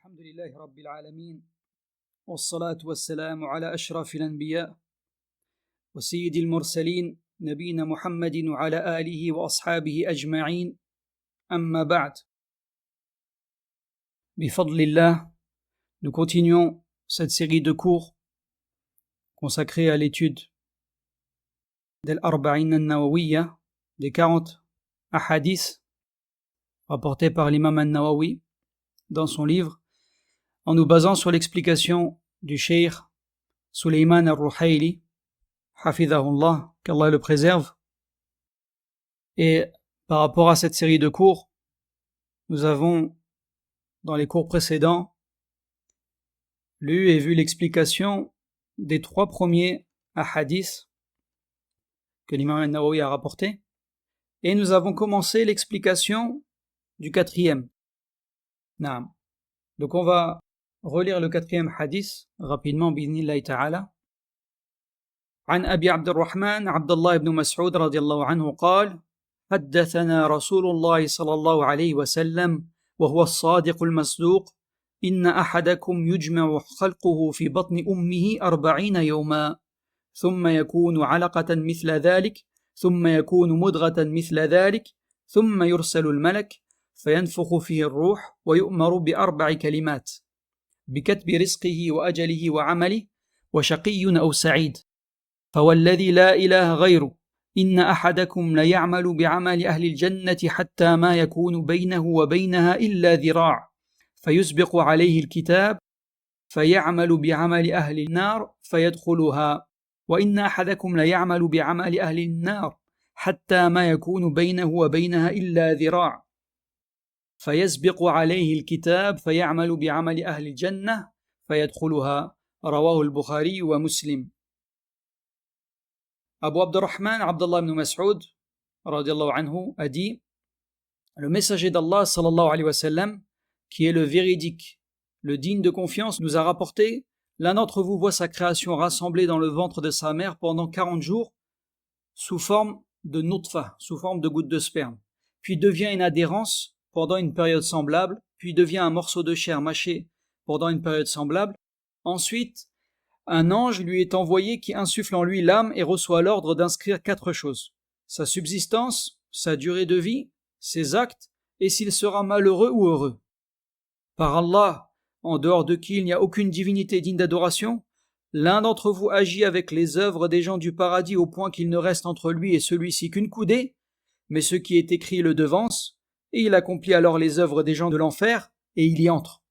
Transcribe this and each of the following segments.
الحمد لله رب العالمين والصلاة والسلام على أشرف الأنبياء وسيد المرسلين نبينا محمد وعلى آله وأصحابه أجمعين أما بعد. بفضل الله, nous continuons cette série de cours consacrée à l'étude d'Al-Arba'in al-Nawawiyya, des 40 ahadiths rapportés par l'imam al-Nawawi dans son livre, en nous basant sur l'explication du cheikh Sulayman al-Ruhayli, hafidhahullah, qu'Allah le préserve. Et par rapport à cette série de cours, nous avons, dans les cours précédents, lu et vu l'explication des 3 premiers ahadiths que l'imam al-Nawawi a rapportés, et nous avons commencé l'explication du 4e. Naam. Donc on va relire le 4e hadith rapidement بإذن تعالى. عن أبي عبد الرحمن عبد الله بن مسعود رضي الله عنه قال: حدثنا رسول الله صلى الله عليه وسلم وهو الصادق المصدوق إن أحدكم يجمع خلقه في بطن أمه 40 يوما ثم يكون علقة مثل ذلك ثم يكون مضغة مثل ذلك ثم يرسل الملك فينفخ فيه الروح ويؤمر ب4 كلمات بكتب رزقه وأجله وعمله وشقي أو سعيد فوالذي لا إله غيره إن أحدكم ليعمل بعمل أهل الجنة حتى ما يكون بينه وبينها إلا ذراع فيسبق عليه الكتاب فيعمل بعمل أهل النار فيدخلها وإن أحدكم ليعمل بعمل أهل النار حتى ما يكون بينه وبينها إلا ذراع فيسبق عليه الكتاب فيعمل بعمل أهل الجنة فيدخلها رواه البخاري ومسلم. Abu Abdurrahman Abdullah ibn Mas'ud radiallahu anhu a dit: le messager d'Allah sallallahu alayhi wa sallam, qui est le véridique, le digne de confiance, nous a rapporté: l'un d'entre vous voit sa création rassemblée dans le ventre de sa mère pendant 40 jours sous forme de nutfa, sous forme de goutte de sperme, puis devient une adhérence pendant une période semblable, puis devient un morceau de chair mâché pendant une période semblable. Ensuite, un ange lui est envoyé qui insuffle en lui l'âme et reçoit l'ordre d'inscrire 4 choses: sa subsistance, sa durée de vie, ses actes, et s'il sera malheureux ou heureux. Par Allah, en dehors de qui il n'y a aucune divinité digne d'adoration, l'un d'entre vous agit avec les œuvres des gens du paradis au point qu'il ne reste entre lui et celui-ci qu'une coudée, mais ce qui est écrit le devance, et il accomplit alors les œuvres des gens de l'enfer, et il y entre.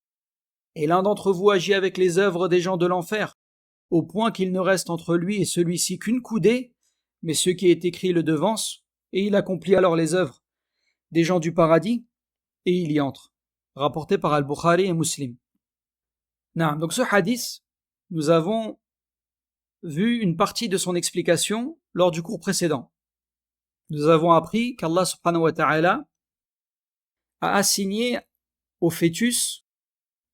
Et l'un d'entre vous agit avec les œuvres des gens de l'enfer, au point qu'il ne reste entre lui et celui-ci qu'une coudée, mais ce qui est écrit le devance, et il accomplit alors les œuvres des gens du paradis, et il y entre. Rapporté par Al-Bukhari et Muslim. Donc ce hadith, nous avons vu une partie de son explication lors du cours précédent. Nous avons appris qu'Allah subhanahu wa ta'ala a assigné au fœtus,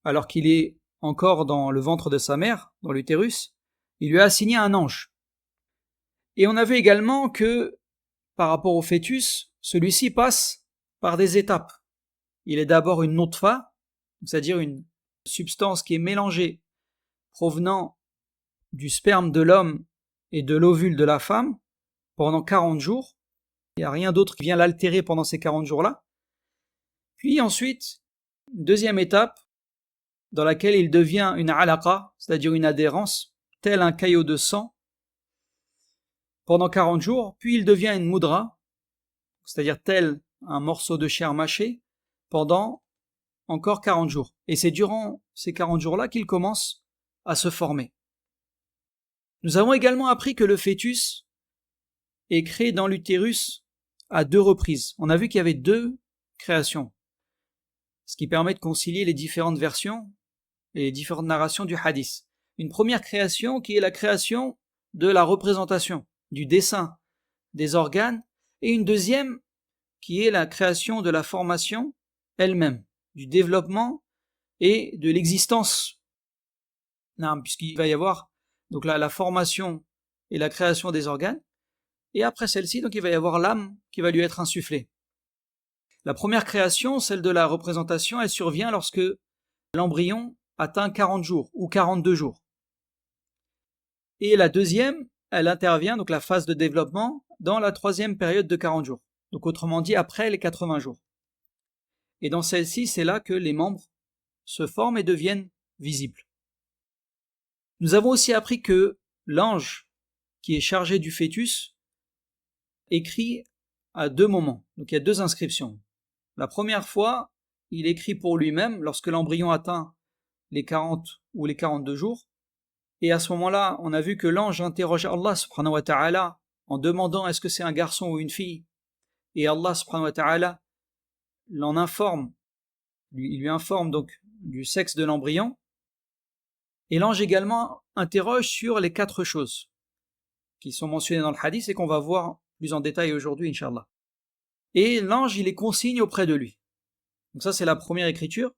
alors qu'il est encore dans le ventre de sa mère, dans l'utérus, il lui a assigné un ange. Et on a vu également que, par rapport au fœtus, celui-ci passe par des étapes. Il est d'abord une nutfa, c'est-à-dire une substance qui est mélangée, provenant du sperme de l'homme et de l'ovule de la femme, pendant 40 jours. Il n'y a rien d'autre qui vient l'altérer pendant ces 40 jours-là. Puis ensuite, une deuxième étape, dans laquelle il devient une alaqa, c'est-à-dire une adhérence, tel un caillot de sang, pendant 40 jours, puis il devient une mudra, c'est-à-dire tel un morceau de chair mâché, pendant encore 40 jours. Et c'est durant ces 40 jours-là qu'il commence à se former. Nous avons également appris que le fœtus est créé dans l'utérus à 2 reprises. On a vu qu'il y avait 2 créations, ce qui permet de concilier les différentes versions et les différentes narrations du hadith. Une première création qui est la création de la représentation, du dessin des organes, et une deuxième qui est la création de la formation elle-même, du développement et de l'existence. Puisqu'il va y avoir donc la formation et la création des organes, et après celle-ci, donc il va y avoir l'âme qui va lui être insufflée. La première création, celle de la représentation, elle survient lorsque l'embryon atteint 40 jours ou 42 jours. Et la deuxième, elle intervient, donc la phase de développement, dans la troisième période de 40 jours. Donc autrement dit, après les 80 jours. Et dans celle-ci, c'est là que les membres se forment et deviennent visibles. Nous avons aussi appris que l'ange qui est chargé du fœtus écrit à deux moments. Donc il y a deux inscriptions. La première fois, il écrit pour lui-même lorsque l'embryon atteint les 40 ou les 42 jours. Et à ce moment-là, on a vu que l'ange interroge Allah subhanahu wa ta'ala en demandant est-ce que c'est un garçon ou une fille. Et Allah subhanahu wa ta'ala l'en informe, il lui informe donc du sexe de l'embryon. Et l'ange également interroge sur les 4 choses qui sont mentionnées dans le hadith et qu'on va voir plus en détail aujourd'hui, Inch'Allah. Et l'ange, il les consigne auprès de lui. Donc ça, c'est la première écriture,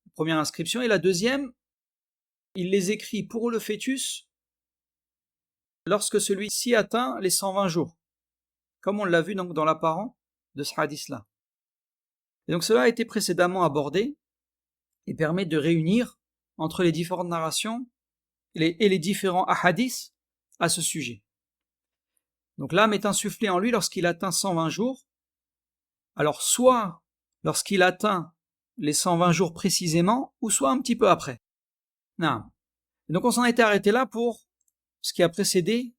la première inscription. Et la deuxième, il les écrit pour le fœtus lorsque celui-ci atteint les 120 jours, comme on l'a vu donc dans l'apparent de ce hadith-là. Et donc cela a été précédemment abordé et permet de réunir entre les différentes narrations et les différents ahadiths à ce sujet. Donc l'âme est insufflée en lui lorsqu'il atteint 120 jours. Alors soit lorsqu'il atteint les 120 jours précisément, ou soit un petit peu après. Non. Et donc on s'en était arrêté là pour ce qui a précédé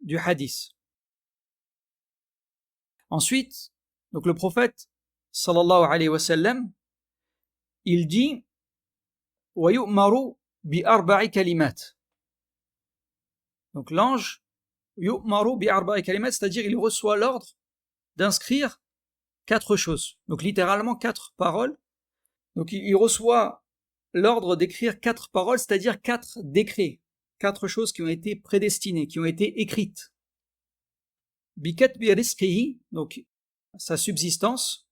du hadith. Ensuite, donc le prophète sallallahu alayhi wa sallam, il dit wa yu'maru bi arba'i kalimat. Donc l'ange yu'maru bi arba'i kalimat, c'est-à-dire il reçoit l'ordre d'inscrire 4 choses. Donc littéralement 4 paroles. Donc il reçoit l'ordre d'écrire 4 paroles, c'est-à-dire 4 décrets, 4 choses qui ont été prédestinées, qui ont été écrites. Bi katbi rizqihi, donc sa subsistance.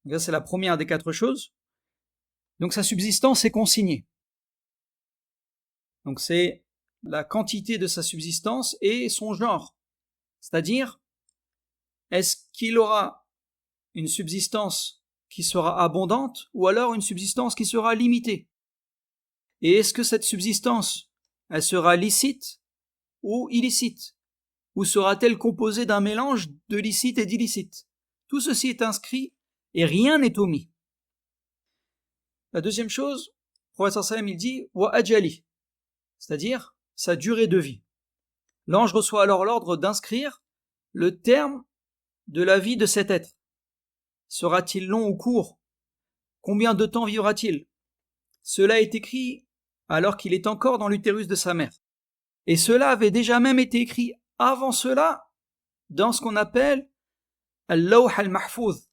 Donc ça, c'est la première des 4 choses. Donc sa subsistance est consignée. Donc c'est la quantité de sa subsistance et son genre. C'est-à-dire, est-ce qu'il aura une subsistance qui sera abondante ou alors une subsistance qui sera limitée? Et est-ce que cette subsistance, elle sera licite ou illicite? Ou sera-t-elle composée d'un mélange de licite et d'illicite? Tout ceci est inscrit et rien n'est omis. La deuxième chose, le prophète sallam il dit wa ajali, c'est-à-dire sa durée de vie. L'ange reçoit alors l'ordre d'inscrire le terme de la vie de cet être. Sera-t-il long ou court? Combien de temps vivra-t-il? Cela est écrit alors qu'il est encore dans l'utérus de sa mère. Et cela avait déjà même été écrit avant cela dans ce qu'on appelle al-lawh al-mahfouz,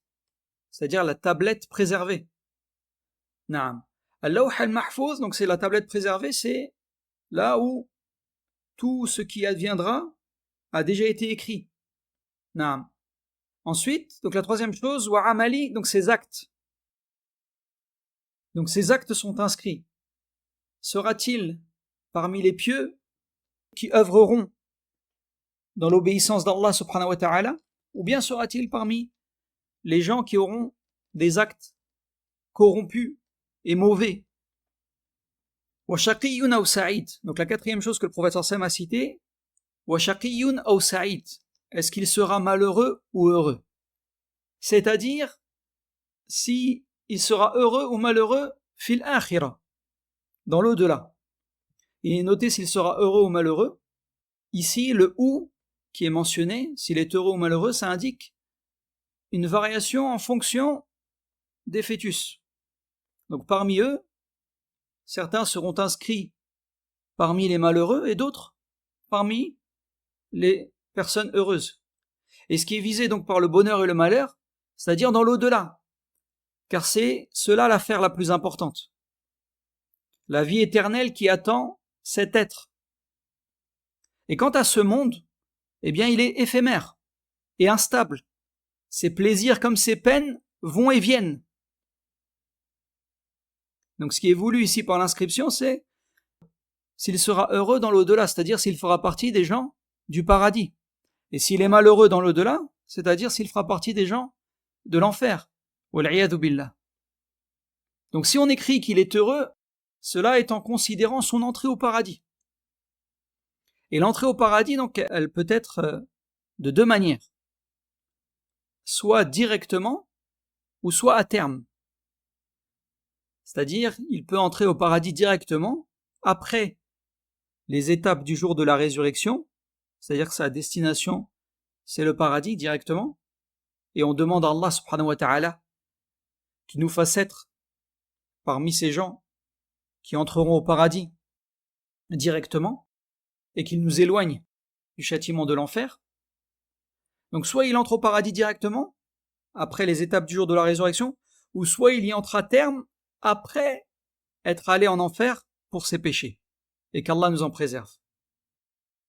c'est-à-dire la tablette préservée. Naam. Al-lawh al-mahfouz, donc c'est la tablette préservée, c'est là où tout ce qui adviendra a déjà été écrit. Naam. Ensuite, donc la troisième chose, wa amali, donc ses actes. Donc ces actes sont inscrits. Sera-t-il parmi les pieux qui œuvreront dans l'obéissance d'Allah subhanahu wa ta'ala, ou bien sera-t-il parmi les gens qui auront des actes corrompus et mauvais? Wa shaqiyyun aw sa'id. Donc la quatrième chose que le prophète sallam a citée, wa shaqiyyun aw sa'id. Est-ce qu'il sera malheureux ou heureux? C'est-à-dire, si il sera heureux ou malheureux fil akhira, dans l'au-delà. Et notez s'il sera heureux ou malheureux. Ici, le ou qui est mentionné, s'il est heureux ou malheureux, ça indique une variation en fonction des fœtus. Donc parmi eux, certains seront inscrits parmi les malheureux et d'autres parmi les personnes heureuses. Et ce qui est visé donc par le bonheur et le malheur, c'est-à-dire dans l'au-delà, car c'est cela l'affaire la plus importante. La vie éternelle qui attend cet être. Et quant à ce monde, eh bien il est éphémère et instable. Ses plaisirs comme ses peines vont et viennent. Donc ce qui est voulu ici par l'inscription, c'est s'il sera heureux dans l'au-delà, c'est-à-dire s'il fera partie des gens du paradis. Et s'il est malheureux dans l'au-delà, c'est-à-dire s'il fera partie des gens de l'enfer. Wal'iyadu billah. Donc si on écrit qu'il est heureux, cela est en considérant son entrée au paradis. Et l'entrée au paradis, donc, elle peut être de deux manières. Soit directement, ou soit à terme. C'est-à-dire, il peut entrer au paradis directement, après les étapes du jour de la résurrection, c'est-à-dire que sa destination, c'est le paradis directement, et on demande à Allah subhanahu wa ta'ala qu'il nous fasse être parmi ces gens qui entreront au paradis directement, et qu'il nous éloigne du châtiment de l'enfer. Donc soit il entre au paradis directement, après les étapes du jour de la résurrection, ou soit il y entre à terme, après être allé en enfer pour ses péchés, et qu'Allah nous en préserve.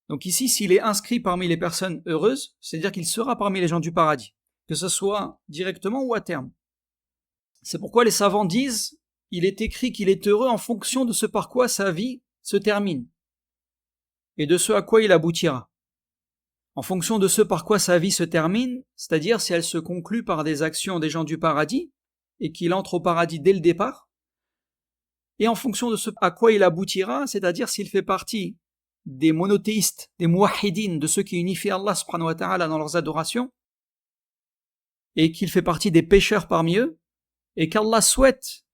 Donc ici, s'il est inscrit parmi les personnes heureuses, c'est-à-dire qu'il sera parmi les gens du paradis, que ce soit directement ou à terme. C'est pourquoi les savants disent, il est écrit qu'il est heureux en fonction de ce par quoi sa vie se termine, et de ce à quoi il aboutira. En fonction de ce par quoi sa vie se termine, c'est-à-dire si elle se conclut par des actions des gens du paradis, et qu'il entre au paradis dès le départ, et en fonction de ce à quoi il aboutira, c'est-à-dire s'il fait partie des monothéistes, des muwahhidines, de ceux qui unifient Allah subhanahu wa ta'ala dans leurs adorations, et qu'il fait partie des pécheurs parmi eux, et qu'Allah souhaite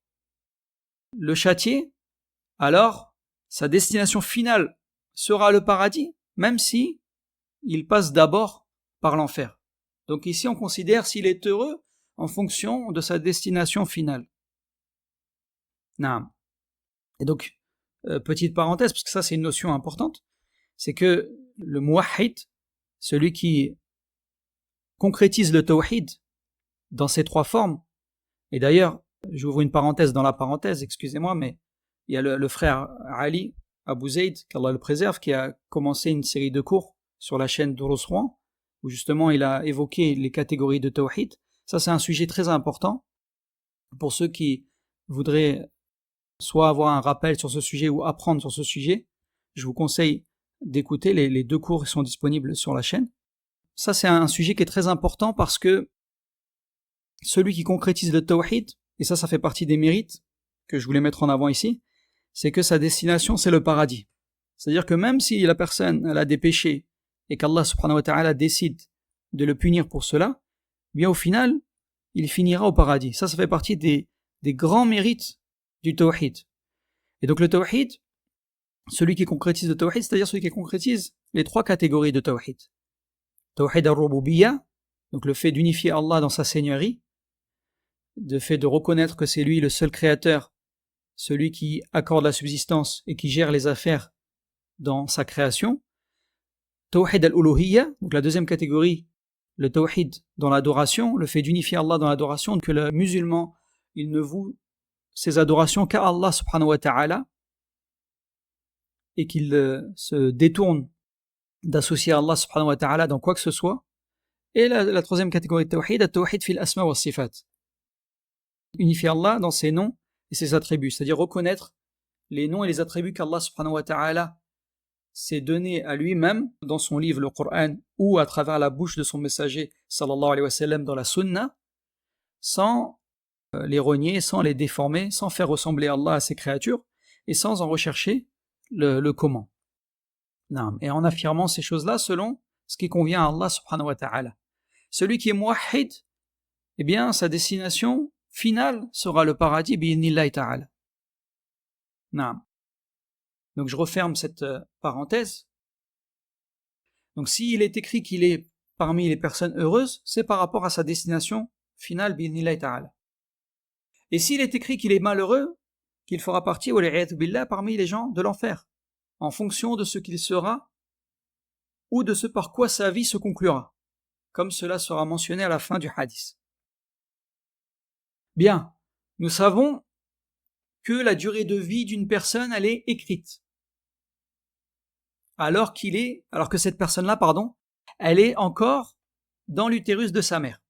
le châtier, alors sa destination finale sera le paradis, même si il passe d'abord par l'enfer. Donc ici on considère s'il est heureux en fonction de sa destination finale. Naam. Et donc, petite parenthèse, parce que ça c'est une notion importante, c'est que le muwahhid, celui qui concrétise le tawhid dans ses trois formes, et d'ailleurs, j'ouvre une parenthèse dans la parenthèse, excusez-moi, mais il y a le frère Ali Abou Zayd, qu'Allah le préserve, qui a commencé une série de cours sur la chaîne d'Ouros Rouen, où justement il a évoqué les catégories de tawhid. Ça c'est un sujet très important pour ceux qui voudraient soit avoir un rappel sur ce sujet ou apprendre sur ce sujet. Je vous conseille d'écouter, les deux cours qui sont disponibles sur la chaîne. Ça c'est un sujet qui est très important parce que celui qui concrétise le tawhid, et ça fait partie des mérites que je voulais mettre en avant ici, c'est que sa destination c'est le paradis. C'est-à-dire que même si la personne elle a des péchés et qu'Allah subhanahu wa ta'ala décide de le punir pour cela, bien au final, il finira au paradis. Ça fait partie des grands mérites du tawhid. Et donc le tawhid, celui qui concrétise le tawhid, c'est-à-dire celui qui concrétise les trois catégories de tawhid. Tawhid al-rububiyyah, donc le fait d'unifier Allah dans sa seigneurie, le fait de reconnaître que c'est lui le seul créateur, celui qui accorde la subsistance et qui gère les affaires dans sa création. Tawhid al-uluhiyya, donc la deuxième catégorie, le tawhid dans l'adoration, le fait d'unifier Allah dans l'adoration, que le musulman, il ne voue ses adorations qu'à Allah subhanahu wa ta'ala, et qu'il se détourne d'associer Allah subhanahu wa ta'ala dans quoi que ce soit. Et la troisième catégorie de tawhid, al-tawhid fil asma wa sifat. Unifier Allah dans ses noms et ses attributs, c'est-à-dire reconnaître les noms et les attributs qu'Allah subhanahu wa ta'ala s'est donné à lui-même dans son livre, le Coran, ou à travers la bouche de son messager, sallallahu alayhi wa sallam, dans la sunna, sans les renier, sans les déformer, sans faire ressembler Allah à ses créatures, et sans en rechercher le comment. Et en affirmant ces choses-là selon ce qui convient à Allah subhanahu wa ta'ala. Celui qui est muwahhid, eh bien, sa destination finale sera le paradis, bi'idhnillahi ta'ala. Naam. Donc je referme cette parenthèse. Donc s'il est écrit qu'il est parmi les personnes heureuses, c'est par rapport à sa destination finale, bi'idhnillahi ta'ala. Et s'il est écrit qu'il est malheureux, qu'il fera partie, wal'iyadhu billah, parmi les gens de l'enfer, en fonction de ce qu'il sera ou de ce par quoi sa vie se conclura, comme cela sera mentionné à la fin du hadith. Bien, nous savons que la durée de vie d'une personne, elle est écrite. Alors que cette personne-là, elle est encore dans l'utérus de sa mère.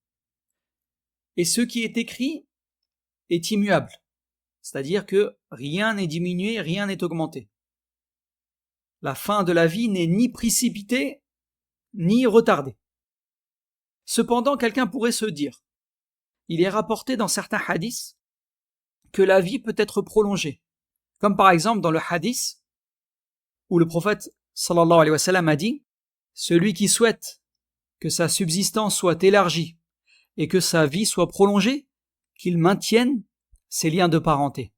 Et ce qui est écrit est immuable. C'est-à-dire que rien n'est diminué, rien n'est augmenté. La fin de la vie n'est ni précipitée, ni retardée. Cependant, quelqu'un pourrait se dire, il est rapporté dans certains hadiths que la vie peut être prolongée. Comme par exemple dans le hadith, où le prophète sallallahu alayhi wa sallam a dit « Celui qui souhaite que sa subsistance soit élargie et que sa vie soit prolongée, qu'il maintienne ses liens de parenté. »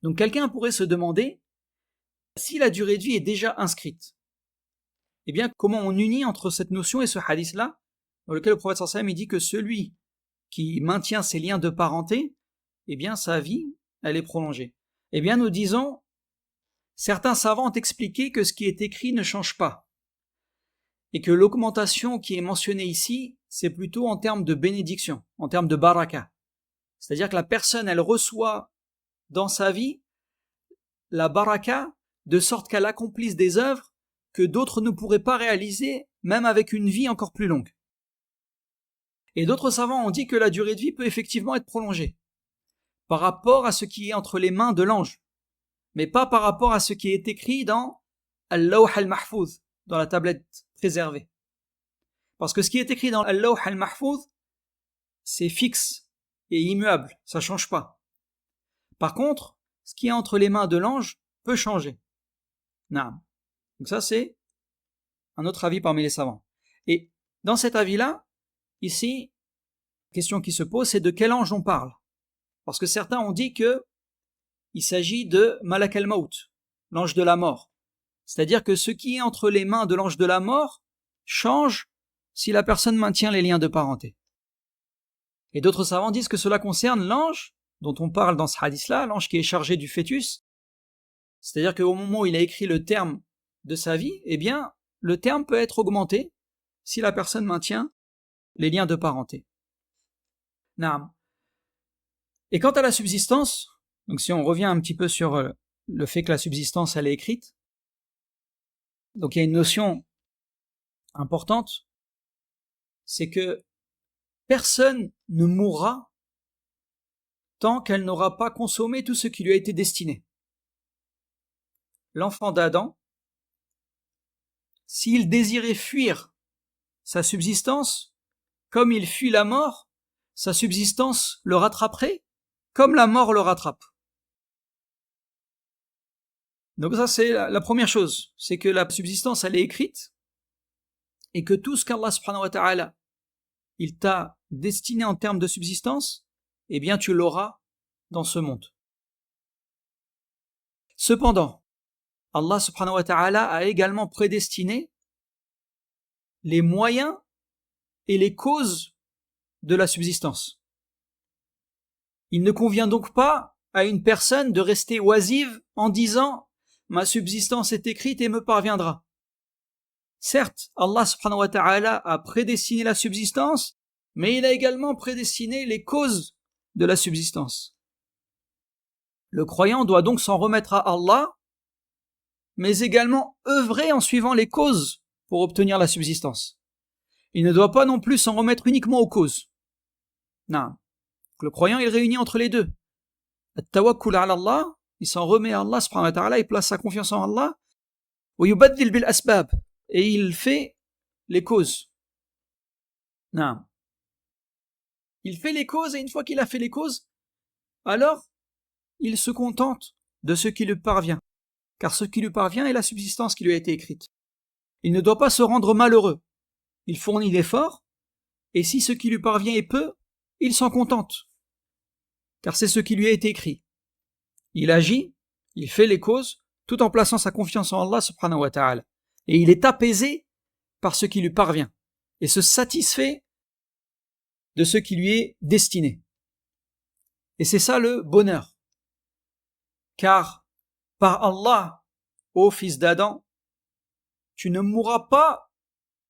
Donc quelqu'un pourrait se demander, si la durée de vie est déjà inscrite, eh bien comment on unit entre cette notion et ce hadith-là, dans lequel le prophète sallallahu alayhi wa sallam dit que celui qui maintient ses liens de parenté, eh bien sa vie, elle est prolongée. Eh bien nous disons, certains savants ont expliqué que ce qui est écrit ne change pas, et que l'augmentation qui est mentionnée ici, c'est plutôt en termes de bénédiction, en termes de baraka. C'est-à-dire que la personne, elle reçoit dans sa vie la baraka, de sorte qu'elle accomplisse des œuvres que d'autres ne pourraient pas réaliser, même avec une vie encore plus longue. Et d'autres savants ont dit que la durée de vie peut effectivement être prolongée, par rapport à ce qui est entre les mains de l'ange, mais pas par rapport à ce qui est écrit dans Al-Lawh al-Mahfouz, dans la tablette préservée. Parce que ce qui est écrit dans Al-Lawh al-Mahfouz, c'est fixe et immuable, ça ne change pas. Par contre, ce qui est entre les mains de l'ange peut changer. Naam. Donc ça, c'est un autre avis parmi les savants. Et dans cet avis-là, ici, la question qui se pose, c'est de quel ange on parle. Parce que certains ont dit que il s'agit de Malak al-Maut, l'ange de la mort. C'est-à-dire que ce qui est entre les mains de l'ange de la mort change si la personne maintient les liens de parenté. Et d'autres savants disent que cela concerne l'ange dont on parle dans ce hadith-là, l'ange qui est chargé du fœtus. C'est-à-dire qu'au moment où il a écrit le terme de sa vie, eh bien, le terme peut être augmenté si la personne maintient les liens de parenté. Naam. Et quant à la subsistance, donc si on revient un petit peu sur le fait que la subsistance, elle est écrite, donc il y a une notion importante, c'est que personne ne mourra tant qu'elle n'aura pas consommé tout ce qui lui a été destiné. L'enfant d'Adam, s'il désirait fuir sa subsistance, comme il fuit la mort, sa subsistance le rattraperait, comme la mort le rattrape. Donc ça, c'est la première chose, c'est que la subsistance, elle est écrite, et que tout ce qu'Allah subhanahu wa ta'ala, il t'a destiné en termes de subsistance, eh bien tu l'auras dans ce monde. Cependant, Allah subhanahu wa ta'ala a également prédestiné les moyens et les causes de la subsistance. Il ne convient donc pas à une personne de rester oisive en disant « ma subsistance est écrite et me parviendra ». Certes, Allah subhanahu wa ta'ala a prédestiné la subsistance, mais il a également prédestiné les causes de la subsistance. Le croyant doit donc s'en remettre à Allah, mais également œuvrer en suivant les causes pour obtenir la subsistance. Il ne doit pas non plus s'en remettre uniquement aux causes. Non. Le croyant, il réunit entre les deux. At-tawakkul ala Allah, il s'en remet à Allah subhanahu wa ta'ala, il place sa confiance en Allah, wa yubaddil bil asbab, et il fait les causes. Non. Il fait les causes, et une fois qu'il a fait les causes, alors il se contente de ce qui lui parvient, car ce qui lui parvient est la subsistance qui lui a été écrite. Il ne doit pas se rendre malheureux. Il fournit l'effort, et si ce qui lui parvient est peu, il s'en contente, car c'est ce qui lui a été écrit. Il agit, il fait les causes, tout en plaçant sa confiance en Allah subhanahu wa ta'ala. Et il est apaisé par ce qui lui parvient, et se satisfait de ce qui lui est destiné. Et c'est ça le bonheur. Car, par Allah, ô fils d'Adam, tu ne mourras pas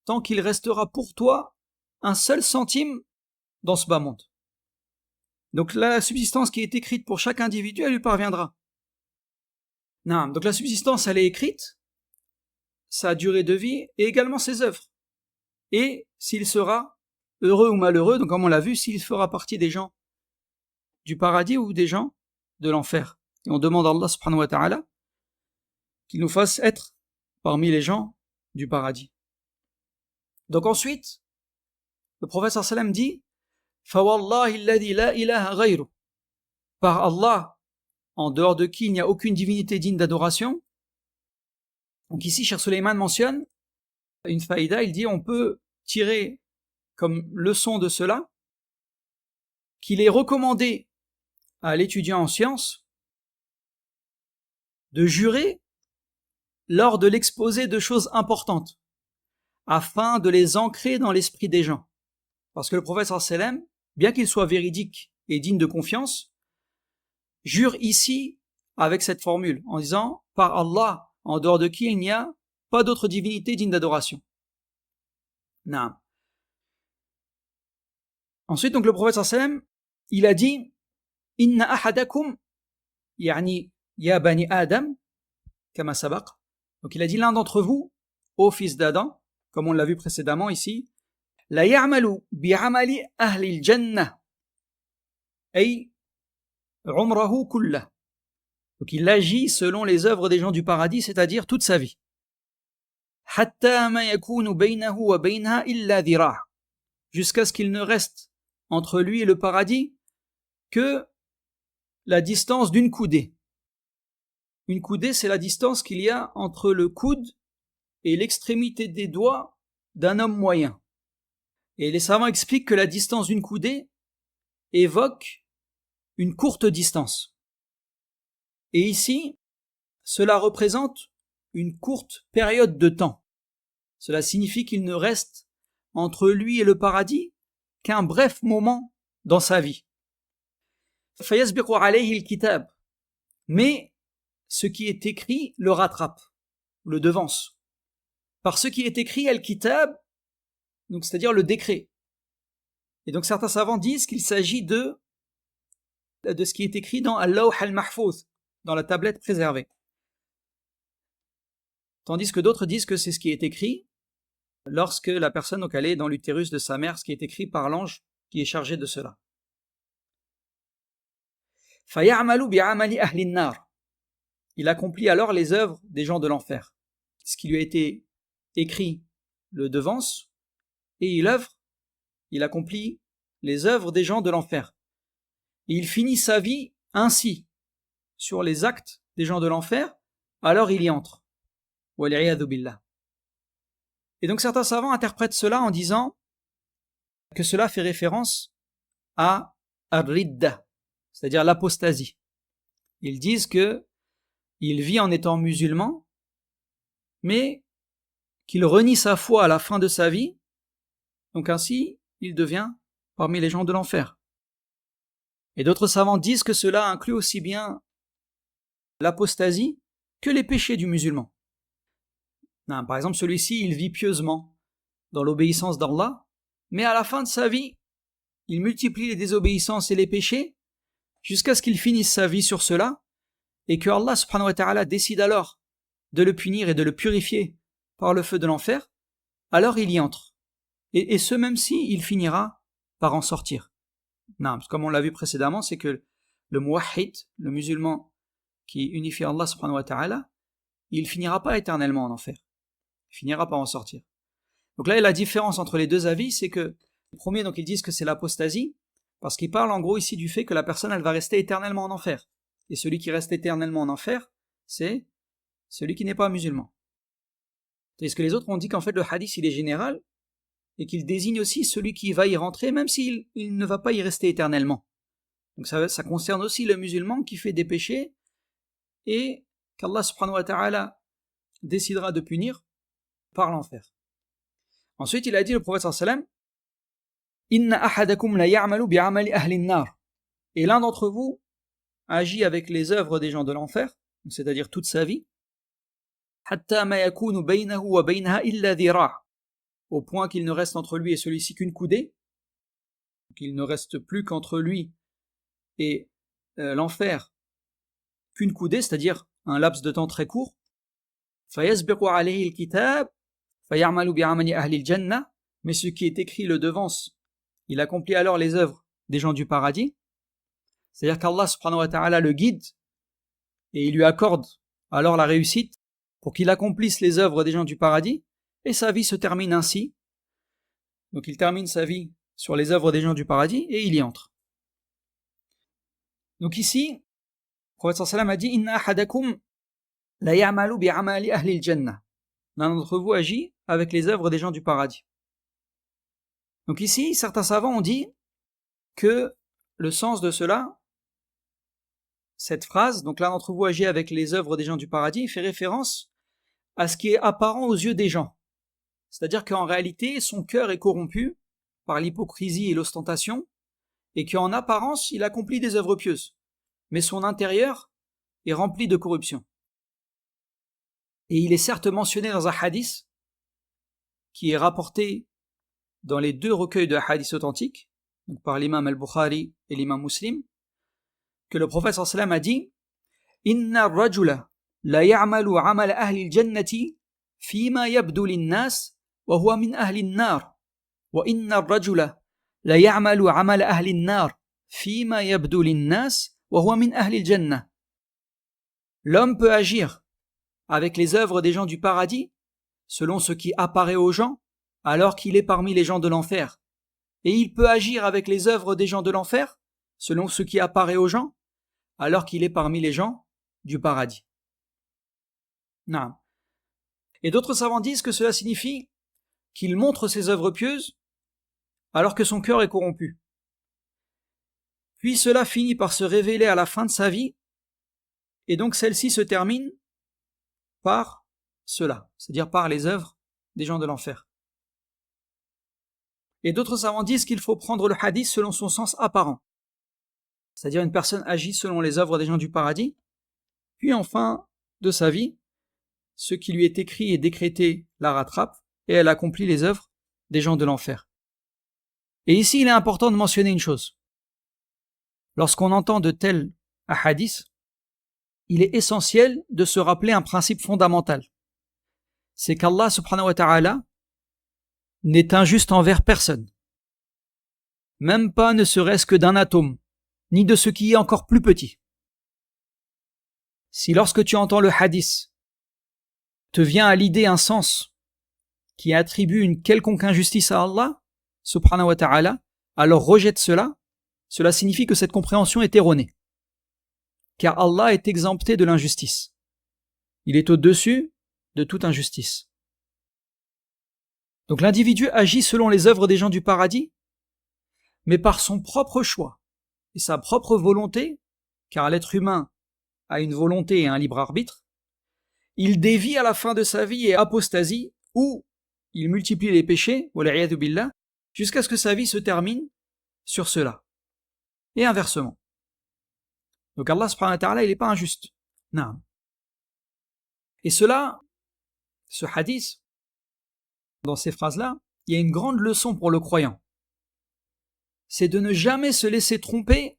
tant qu'il restera pour toi un seul centime dans ce bas monde. Donc la subsistance qui est écrite pour chaque individu, elle lui parviendra. Non, donc la subsistance, elle est écrite, sa durée de vie et également ses œuvres. Et s'il sera heureux ou malheureux, donc comme on l'a vu, s'il fera partie des gens du paradis ou des gens de l'enfer. Et on demande à Allah subhanahu wa ta'ala qu'il nous fasse être parmi les gens du paradis. Donc ensuite, le prophète sallallahu alayhi wa sallam dit « Fawallahi alladhi la ilaha ghayru » par Allah, en dehors de qui il n'y a aucune divinité digne d'adoration. Donc ici, Cheikh Suleiman mentionne une faïda, il dit on peut tirer comme leçon de cela qu'il est recommandé à l'étudiant en sciences de jurer lors de l'exposé de choses importantes, afin de les ancrer dans l'esprit des gens. Parce que le prophète sallam, bien qu'il soit véridique et digne de confiance, jure ici avec cette formule, en disant « Par Allah, en dehors de qui il n'y a pas d'autre divinité digne d'adoration. » Naam. Ensuite, donc, le prophète sallam, il a dit « Inna ahadakum, yani ya bani Adam, kama sabaq » Donc il a dit l'un d'entre vous, ô fils d'Adam, comme on l'a vu précédemment ici, la ya'malu bi'amali ahli al-jannah, ay umrahu kullah. Donc il agit selon les œuvres des gens du paradis, c'est-à-dire toute sa vie. Hatta ma yakunu baynahu wa baynaha illa dhira', jusqu'à ce qu'il ne reste entre lui et le paradis que la distance d'une coudée. Une coudée, c'est la distance qu'il y a entre le coude et l'extrémité des doigts d'un homme moyen. Et les savants expliquent que la distance d'une coudée évoque une courte distance. Et ici, cela représente une courte période de temps. Cela signifie qu'il ne reste entre lui et le paradis qu'un bref moment dans sa vie. فَيَسْبِقُ عَلَيْهِ الْكِتَابِ. Mais ce qui est écrit le rattrape, le devance. Par ce qui est écrit al-kitab, donc c'est-à-dire le décret. Et donc certains savants disent qu'il s'agit de ce qui est écrit dans al-lawh al-mahfouz, dans la tablette préservée. Tandis que d'autres disent que c'est ce qui est écrit lorsque la personne donc, elle est dans l'utérus de sa mère, ce qui est écrit par l'ange qui est chargé de cela. فَيَعْمَلُ بِعَمَلِ أَهْلِ النَّارِ. Il accomplit alors les œuvres des gens de l'enfer. Ce qui lui a été écrit le devance, et il accomplit les œuvres des gens de l'enfer. Et il finit sa vie ainsi, sur les actes des gens de l'enfer, alors il y entre. وَالْعِيَاذُ بِاللَّهِ. Et donc certains savants interprètent cela en disant que cela fait référence à ar-ridda, c'est-à-dire l'apostasie. Ils disent que il vit en étant musulman, mais qu'il renie sa foi à la fin de sa vie, donc ainsi il devient parmi les gens de l'enfer. Et d'autres savants disent que cela inclut aussi bien l'apostasie que les péchés du musulman. Non, par exemple, celui-ci, il vit pieusement dans l'obéissance d'Allah, mais à la fin de sa vie, il multiplie les désobéissances et les péchés jusqu'à ce qu'il finisse sa vie sur cela, et que Allah subhanahu wa ta'ala décide alors de le punir et de le purifier par le feu de l'enfer, alors il y entre. Et ce même si il finira par en sortir. Non, parce que comme on l'a vu précédemment, c'est que le muwahhid, le musulman qui unifie Allah subhanahu wa ta'ala, il finira pas éternellement en enfer. Il finira par en sortir. Donc là, la différence entre les deux avis, c'est que le premier, donc ils disent que c'est l'apostasie, parce qu'ils parlent en gros ici du fait que la personne, elle va rester éternellement en enfer. Et celui qui reste éternellement en enfer, c'est celui qui n'est pas musulman. Tandis que les autres ont dit qu'en fait le hadith il est général, et qu'il désigne aussi celui qui va y rentrer, même s'il ne va pas y rester éternellement. Donc ça concerne aussi le musulman qui fait des péchés, et qu'Allah subhanahu wa ta'ala décidera de punir par l'enfer. Ensuite, il a dit, le prophète sallallahu alayhi wa sallam, Inna ahadakum la ya'malu bi'amali ahli an-nar. Et l'un d'entre vous agit avec les œuvres des gens de l'enfer, c'est-à-dire toute sa vie, hatta ma yakunu baynahu wa baynaha illa dhira', au point qu'il ne reste entre lui et celui-ci qu'une coudée, qu'il ne reste plus qu'entre lui et l'enfer qu'une coudée, c'est-à-dire un laps de temps très court. فَيَسْبِقُ عَلَيْهِ الْكِتَابِ فَيَعْمَلُ بِعَمَلِ أَهْلِ الْجَنَّةِ. Mais ce qui est écrit le devance, il accomplit alors les œuvres des gens du paradis. C'est-à-dire qu'Allah subhanahu wa ta'ala le guide et il lui accorde alors la réussite pour qu'il accomplisse les œuvres des gens du paradis, et sa vie se termine ainsi. Donc il termine sa vie sur les œuvres des gens du paradis et il y entre. Donc ici, le prophète sallam a dit « Inna ahadakum la ya'malu bi'amali ahli al-jannah » L'un d'entre vous agit avec les œuvres des gens du paradis. Donc ici, certains savants ont dit que le sens de cela, cette phrase, donc l'un d'entre vous agit avec les œuvres des gens du paradis, fait référence à ce qui est apparent aux yeux des gens. C'est-à-dire qu'en réalité, son cœur est corrompu par l'hypocrisie et l'ostentation, et qu'en apparence, il accomplit des œuvres pieuses. Mais son intérieur est rempli de corruption. Et il est certes mentionné dans un hadith, qui est rapporté dans les 2 recueils de hadiths authentiques, donc par l'imam al-Bukhari et l'imam Muslim, que le prophète sallallahu alayhi wa sallam a dit « Inna ar-rajula la ya'malu 'amala ahli al-jannati fima yabdu lin-nas wa huwa min ahli an-nar wa inna ar-rajula la ya'malu 'amala ahli an-nar fima yabdu lin-nas wa huwa min ahli al-jannah » L'homme peut agir avec les œuvres des gens du paradis selon ce qui apparaît aux gens alors qu'il est parmi les gens de l'enfer, et il peut agir avec les œuvres des gens de l'enfer selon ce qui apparaît aux gens alors qu'il est parmi les gens du paradis. Non. Et d'autres savants disent que cela signifie qu'il montre ses œuvres pieuses alors que son cœur est corrompu. Puis cela finit par se révéler à la fin de sa vie, et donc celle-ci se termine par cela, c'est-à-dire par les œuvres des gens de l'enfer. Et d'autres savants disent qu'il faut prendre le hadith selon son sens apparent, c'est-à-dire une personne agit selon les œuvres des gens du paradis, puis en fin de sa vie, ce qui lui est écrit et décrété la rattrape, et elle accomplit les œuvres des gens de l'enfer. Et ici, il est important de mentionner une chose. Lorsqu'on entend de tels hadiths, il est essentiel de se rappeler un principe fondamental. C'est qu'Allah subhanahu wa ta'ala n'est injuste envers personne. Même pas ne serait-ce que d'un atome, ni de ce qui est encore plus petit. Si lorsque tu entends le hadith, te vient à l'idée un sens qui attribue une quelconque injustice à Allah, subhanahu wa ta'ala, alors rejette cela, cela signifie que cette compréhension est erronée. Car Allah est exempté de l'injustice. Il est au-dessus de toute injustice. Donc l'individu agit selon les œuvres des gens du paradis, mais par son propre choix et sa propre volonté, car l'être humain a une volonté et un libre arbitre, il dévie à la fin de sa vie et apostasie, ou il multiplie les péchés, wal'iyadhu billah, jusqu'à ce que sa vie se termine sur cela. Et inversement. Donc Allah subhanahu wa ta'ala, il n'est pas injuste. Non. Et cela, ce hadith, dans ces phrases-là, il y a une grande leçon pour le croyant. C'est de ne jamais se laisser tromper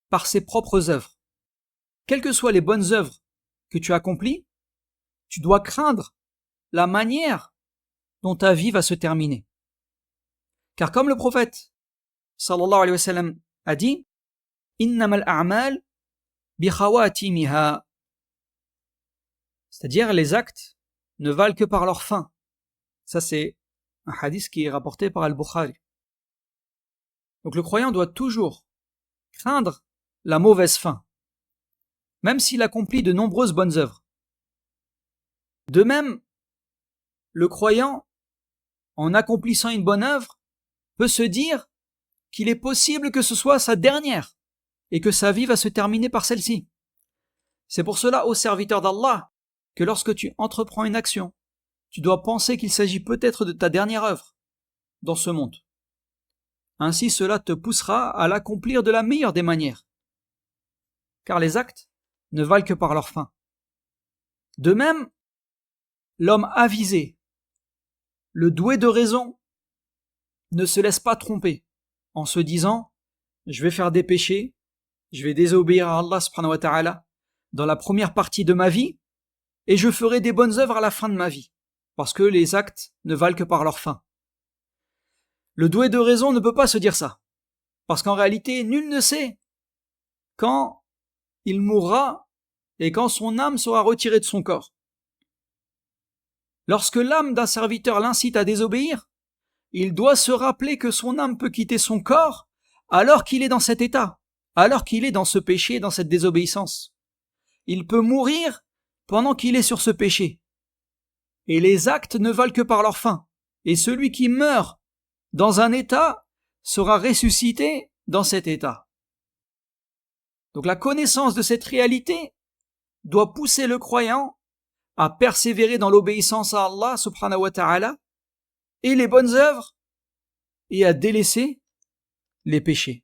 par ses propres œuvres. Quelles que soient les bonnes œuvres que tu accomplis, tu dois craindre la manière dont ta vie va se terminer. Car comme le prophète sallallahu alayhi wa sallam a dit, innamal a'mal bi khawatimiha, c'est-à-dire les actes ne valent que par leur fin. Ça c'est un hadith qui est rapporté par Al-Bukhari. Donc le croyant doit toujours craindre la mauvaise fin, même s'il accomplit de nombreuses bonnes œuvres. De même, le croyant, en accomplissant une bonne œuvre, peut se dire qu'il est possible que ce soit sa dernière et que sa vie va se terminer par celle-ci. C'est pour cela, ô serviteur d'Allah, que lorsque tu entreprends une action, tu dois penser qu'il s'agit peut-être de ta dernière œuvre dans ce monde. Ainsi, cela te poussera à l'accomplir de la meilleure des manières, car les actes ne valent que par leur fin. De même, l'homme avisé, le doué de raison, ne se laisse pas tromper en se disant « je vais faire des péchés, je vais désobéir à Allah subhanahu wa ta'ala dans la première partie de ma vie et je ferai des bonnes œuvres à la fin de ma vie, parce que les actes ne valent que par leur fin. » Le doué de raison ne peut pas se dire ça, parce qu'en réalité, nul ne sait quand il mourra et quand son âme sera retirée de son corps. Lorsque l'âme d'un serviteur l'incite à désobéir, il doit se rappeler que son âme peut quitter son corps alors qu'il est dans cet état, alors qu'il est dans ce péché, dans cette désobéissance. Il peut mourir pendant qu'il est sur ce péché. Et les actes ne valent que par leur fin. Et celui qui meurt dans un état sera ressuscité dans cet état. Donc la connaissance de cette réalité doit pousser le croyant à persévérer dans l'obéissance à Allah subhanahu wa ta'ala et les bonnes œuvres et à délaisser les péchés.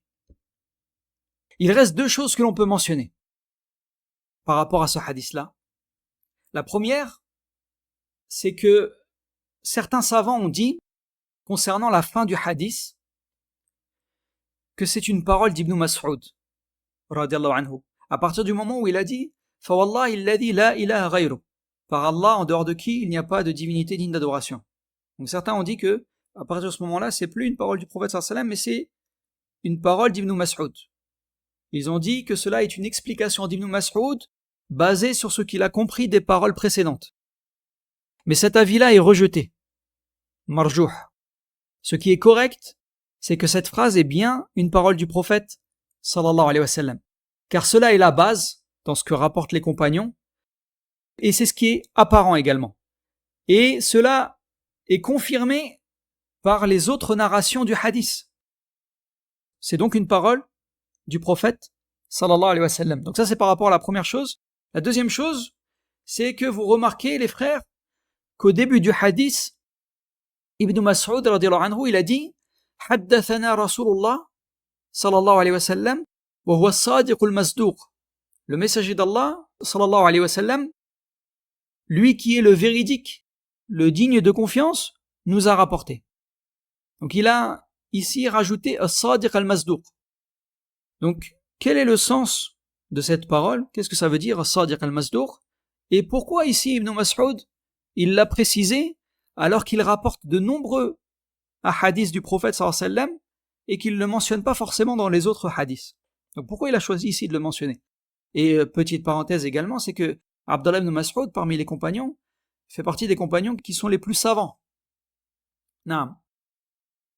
Il reste deux choses que l'on peut mentionner par rapport à ce hadith-là. La première, c'est que certains savants ont dit, concernant la fin du hadith, que c'est une parole d'Ibn Mas'ud, radiyallahu anhu, à partir du moment où il a dit « Fawallahi alladhi la ilaha ghayru » par Allah, en dehors de qui il n'y a pas de divinité digne d'adoration. Donc certains ont dit que, à partir de ce moment-là, c'est plus une parole du prophète sallallahu alayhi wa sallam, mais c'est une parole d'Ibn Mas'ud. Ils ont dit que cela est une explication d'Ibn Mas'ud basée sur ce qu'il a compris des paroles précédentes. Mais cet avis-là est rejeté. Marjouh. Ce qui est correct, c'est que cette phrase est bien une parole du prophète sallallahu alayhi wa sallam. Car cela est la base dans ce que rapportent les compagnons, et c'est ce qui est apparent également. Et cela est confirmé par les autres narrations du hadith. C'est donc une parole du prophète sallallahu alayhi wa sallam. Donc ça c'est par rapport à la première chose. La deuxième chose, c'est que vous remarquez les frères qu'au début du hadith, Ibn Mas'ud radiyallahu anhu, il a dit Haddathana Rasulullah sallallahu alayhi wa sallam wa huwa as-sadiqul masduq. Le messager d'Allah sallallahu alayhi wa sallam, lui qui est le véridique, le digne de confiance, nous a rapporté. Donc il a ici rajouté as-sadiq al-masduq. Donc quel est le sens de cette parole? Qu'est-ce que ça veut dire as-sadiq al-masduq? Et pourquoi ici Ibn Mas'ud il l'a précisé alors qu'il rapporte de nombreux hadiths du prophète sallallahu alayhi wa sallam et qu'il ne le mentionne pas forcément dans les autres hadiths. Donc pourquoi il a choisi ici de le mentionner? Et petite parenthèse également, c'est que Abdallah ibn Mas'ud, parmi les compagnons, fait partie des compagnons qui sont les plus savants. Non.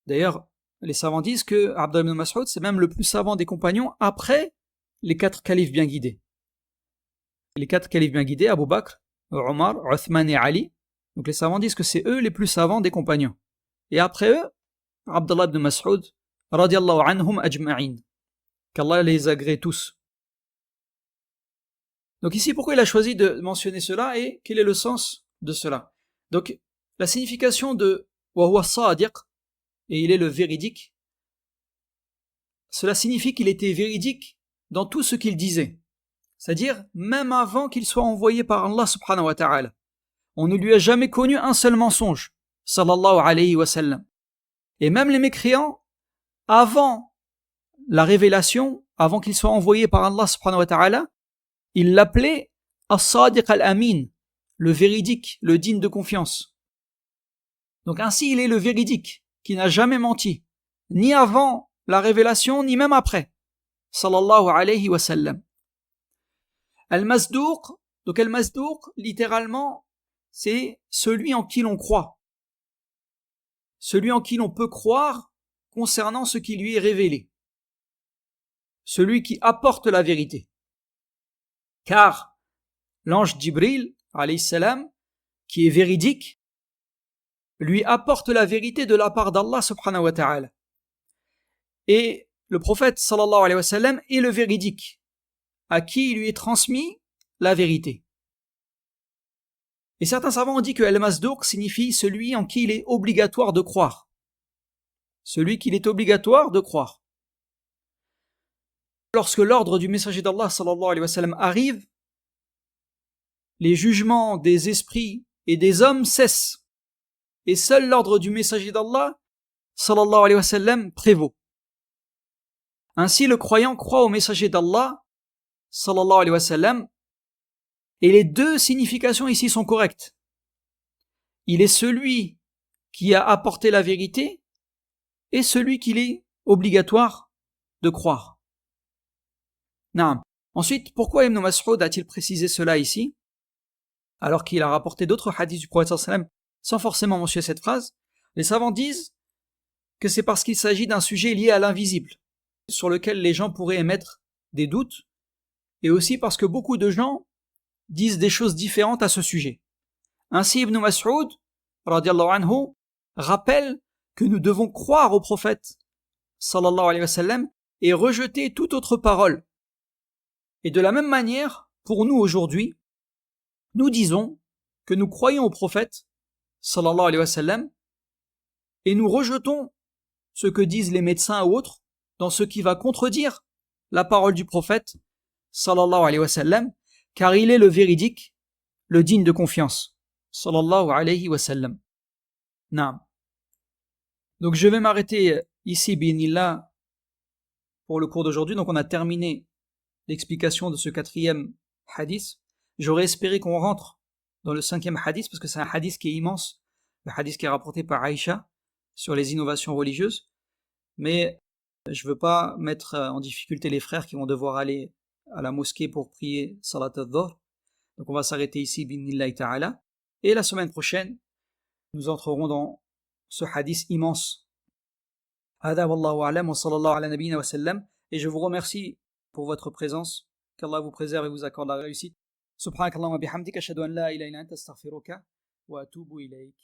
D'ailleurs, les savants disent que Abdallah ibn Mas'ud, c'est même le plus savant des compagnons après les 4 califes bien guidés. Les 4 califes bien guidés, Abu Bakr, Omar, Uthman et Ali. Donc les savants disent que c'est eux les plus savants des compagnons. Et après eux, Abdallah ibn Mas'ud, radiyallahu anhum ajma'in. Qu'Allah les agrée tous. Donc ici, pourquoi il a choisi de mentionner cela et quel est le sens de cela? Donc, la signification de wa huwa sadiq, et il est le véridique, cela signifie qu'il était véridique dans tout ce qu'il disait. C'est-à-dire, même avant qu'il soit envoyé par Allah subhanahu wa ta'ala. On ne lui a jamais connu un seul mensonge, sallallahu alayhi wa sallam. Et même les mécréants, avant la révélation, avant qu'il soit envoyé par Allah subhanahu wa ta'ala, ils l'appelaient as-sadiq al-amin, le véridique, le digne de confiance. Donc ainsi, il est le véridique, qui n'a jamais menti, ni avant la révélation, ni même après, sallallahu alayhi wa sallam. Al-Masduq, donc Al-Masduq, littéralement, c'est celui en qui l'on croit. Celui en qui l'on peut croire concernant ce qui lui est révélé. Celui qui apporte la vérité. Car l'ange Jibril, alayhi salam, qui est véridique, lui apporte la vérité de la part d'Allah subhanahu wa ta'ala. Et le prophète sallallahu alayhi wa sallam est le véridique, à qui il lui est transmis la vérité. Et certains savants ont dit que Al-Masduq signifie celui en qui il est obligatoire de croire. Celui qu'il est obligatoire de croire. Lorsque l'ordre du messager d'Allah sallallahu alayhi wa sallam arrive, les jugements des esprits et des hommes cessent. Et seul l'ordre du messager d'Allah sallallahu alayhi wa sallam prévaut. Ainsi le croyant croit au messager d'Allah sallallahu alayhi wa sallam, et les deux significations ici sont correctes. Il est celui qui a apporté la vérité et celui qu'il est obligatoire de croire. Non. Ensuite, pourquoi Ibn Mas'ud a-t-il précisé cela ici, alors qu'il a rapporté d'autres hadiths du prophète sallallahu alayhi wa sallam sans forcément mentionner cette phrase? Les savants disent que c'est parce qu'il s'agit d'un sujet lié à l'invisible, sur lequel les gens pourraient émettre des doutes, et aussi parce que beaucoup de gens disent des choses différentes à ce sujet. Ainsi, Ibn Mas'ud, radiallahu anhu, rappelle que nous devons croire au prophète, sallallahu alayhi wa sallam, et rejeter toute autre parole. Et de la même manière, pour nous aujourd'hui, nous disons que nous croyons au prophète, sallallahu alayhi wa sallam, et nous rejetons ce que disent les médecins ou autres dans ce qui va contredire la parole du prophète, sallallahu alayhi wa sallam, car il est le véridique, le digne de confiance, sallallahu alayhi wa sallam. Naam. Donc je vais m'arrêter ici, bi'inillah, pour le cours d'aujourd'hui. Donc on a terminé l'explication de ce 4e hadith. J'aurais espéré qu'on rentre dans le 5e hadith, parce que c'est un hadith qui est immense, le hadith qui est rapporté par Aïcha sur les innovations religieuses, mais je ne veux pas mettre en difficulté les frères qui vont devoir aller à la mosquée pour prier Salat al-Dhuhr. Donc on va s'arrêter ici, bi'idhnillahi ta'ala, et la semaine prochaine, nous entrerons dans ce hadith immense. Hada wallahu a'lam wa sallallahu ala nabiyyina wa sallam, et je vous remercie pour votre présence, qu'Allah vous préserve et vous accorde la réussite. Subhanakallahumma bihamdika ashhadu an la ilaha illa anta astaghfiruka wa atubu ilayk.